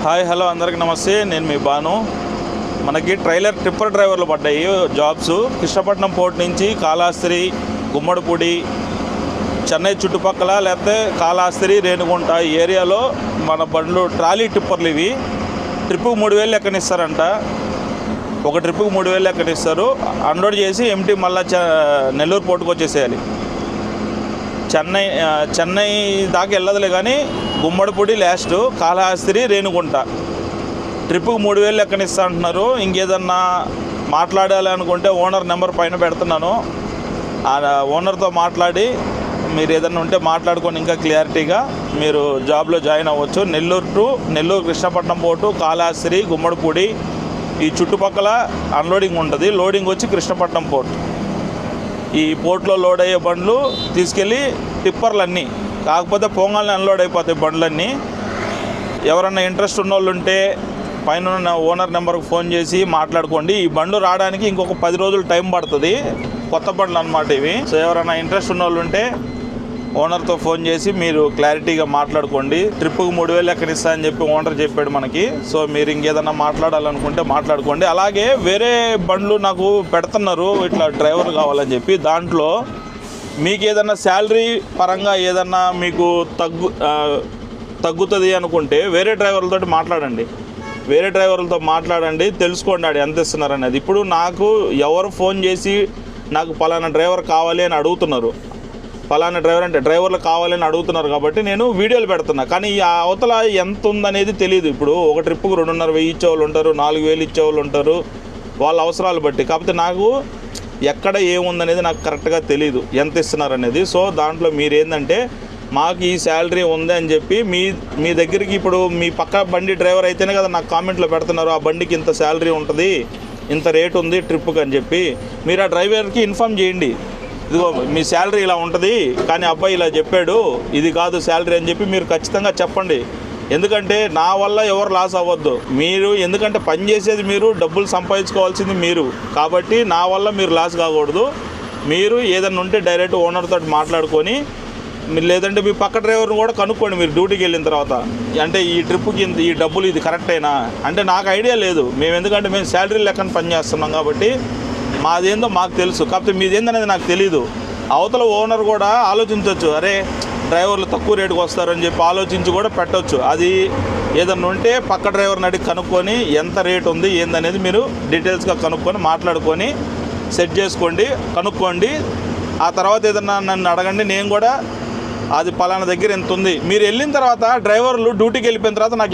Hi hello అందరికీ నమస్తే. నేను మీ బాను. మనకి టిప్పర్ డ్రైవర్లు పడ్డాయి జాబ్స్. కృష్ణపట్నం పోర్ట్ నుంచి కాళహస్తి, గుమ్మడిపూడి, చెన్నై చుట్టుపక్కల లేకపోతే కాళహస్తి, రేణిగుంట ఈ ఏరియాలో మన బండ్లు ట్రాలీ టిప్పర్లు ఇవి. ట్రిప్పుకు 3000 లెక్కనిస్తారంట. ఒక ట్రిప్పుకు 3000 లెక్కనిస్తారు. అన్లోడ్ చేసి ఎంటీ మళ్ళీ నెల్లూరు పోర్టుకు వచ్చేసేయాలి. చెన్నై దాకా వెళ్ళదులే, కానీ గుమ్మడిపూడి లాస్ట్, కాళహస్తి, రేణిగుంట ట్రిప్పుకు 3000 లెక్కనిస్తా అంటున్నారు. ఇంకేదన్నా మాట్లాడాలి అనుకుంటే ఓనర్ నెంబర్ పైన పెడుతున్నాను. ఆ ఓనర్తో మాట్లాడి మీరు ఏదన్నా ఉంటే మాట్లాడుకొని ఇంకా క్లియారిటీగా మీరు జాబ్లో జాయిన్ అవ్వచ్చు. నెల్లూరు కృష్ణపట్నం పోర్టు, కాళహస్తి, గుమ్మడిపూడి ఈ చుట్టుపక్కల అన్లోడింగ్ ఉంటుంది. లోడింగ్ వచ్చి కృష్ణపట్నం పోర్ట్. ఈ పోర్ట్లో లోడ్ అయ్యే బండ్లు తీసుకెళ్ళి టిప్పర్లన్నీ, కాకపోతే పొంగల్ని అన్లోడ్ అయిపోతాయి బండ్లన్నీ. ఎవరన్నా ఇంట్రెస్ట్ ఉన్న వాళ్ళు ఉంటే పైన ఓనర్ నెంబర్కి ఫోన్ చేసి మాట్లాడుకోండి. ఈ బండ్లు రావడానికి ఇంకొక 10 రోజులు టైం పడుతుంది. కొత్త బండ్లు అన్నమాట ఇవి. సో ఎవరైనా ఇంట్రెస్ట్ ఉన్న వాళ్ళు ఉంటే ఓనర్తో ఫోన్ చేసి మీరు క్లారిటీగా మాట్లాడుకోండి. ట్రిప్పుకు 3000 లెక్కనిస్తా అని చెప్పి ఓనర్ చెప్పాడు మనకి. సో మీరు ఇంకేదన్నా మాట్లాడాలనుకుంటే మాట్లాడుకోండి. అలాగే వేరే బండ్లు నాకు పెడుతున్నారు ఇట్లా డ్రైవర్ కావాలని చెప్పి. దాంట్లో మీకు ఏదన్నా శాలరీ పరంగా ఏదన్నా మీకు తగ్గుతుంది అనుకుంటే వేరే డ్రైవర్లతో మాట్లాడండి. తెలుసుకోండి ఆడు ఎంత ఇస్తున్నారు అనేది. ఇప్పుడు నాకు ఎవరు ఫోన్ చేసి నాకు పలానా డ్రైవర్ కావాలి అని అడుగుతున్నారు, పలానా డ్రైవర్ అంటే డ్రైవర్లు కావాలని అడుగుతున్నారు కాబట్టి నేను వీడియోలు పెడుతున్నా. కానీ ఈ అవతల ఎంత ఉందనేది తెలియదు. ఇప్పుడు ఒక ట్రిప్పుకు 2500 ఇచ్చేవాళ్ళు ఉంటారు, 4000 ఇచ్చేవాళ్ళు ఉంటారు, వాళ్ళ అవసరాలు బట్టి. కాకపోతే నాకు ఎక్కడ ఏముందనేది నాకు కరెక్ట్గా తెలియదు, ఎంత ఇస్తున్నారు అనేది. సో దాంట్లో మీరు ఏంటంటే మాకు ఈ శాలరీ ఉంది అని చెప్పి మీ దగ్గరికి, ఇప్పుడు మీ పక్క బండి డ్రైవర్ అయితేనే కదా నాకు కామెంట్లో పెడుతున్నారు, ఆ బండికి ఇంత శాలరీ ఉంటుంది, ఇంత రేట్ ఉంది ట్రిప్పుకి అని చెప్పి. మీరు ఆ డ్రైవర్కి ఇన్ఫామ్ చేయండి, ఇదిగో మీ శాలరీ ఇలా ఉంటుంది, కానీ అబ్బాయి ఇలా చెప్పాడు, ఇది కాదు శాలరీ అని చెప్పి మీరు ఖచ్చితంగా చెప్పండి. ఎందుకంటే నా వల్ల ఎవరు లాస్ అవ్వద్దు. మీరు ఎందుకంటే పని చేసేది మీరు, డబ్బులు సంపాదించుకోవాల్సింది మీరు, కాబట్టి నా వల్ల మీరు లాస్ కాకూడదు. మీరు ఏదన్నా ఉంటే డైరెక్ట్ ఓనర్తో మాట్లాడుకొని, లేదంటే మీ పక్క డ్రైవర్ని కూడా కనుక్కోండి మీరు డ్యూటీకి వెళ్ళిన తర్వాత. అంటే ఈ ట్రిప్పుకి ఈ డబ్బులు ఇది కరెక్టేనా అంటే నాకు ఐడియా లేదు. ఎందుకంటే మేము శాలరీ లెక్కన పని చేస్తున్నాం కాబట్టి మాదేందో మాకు తెలుసు. కాకపోతే మీదేందనేది నాకు తెలీదు. అవతల ఓనర్ కూడా ఆలోచించవచ్చు, అరే డ్రైవర్లు తక్కువ రేటుకు వస్తారని చెప్పి ఆలోచించి కూడా పెట్టవచ్చు. అది ఏదన్నా ఉంటే పక్క డ్రైవర్ని అడిగి కనుక్కొని ఎంత రేట్ ఉంది ఏందనేది మీరు డీటెయిల్స్గా కనుక్కొని మాట్లాడుకొని సెట్ చేసుకోండి, కనుక్కోండి. ఆ తర్వాత ఏదన్నా నన్ను అడగండి, నేను కూడా అది పలానా దగ్గర ఎంత ఉంది. మీరు వెళ్ళిన తర్వాత డ్రైవర్లు డ్యూటీకి వెళ్ళిపోయిన తర్వాత నాకు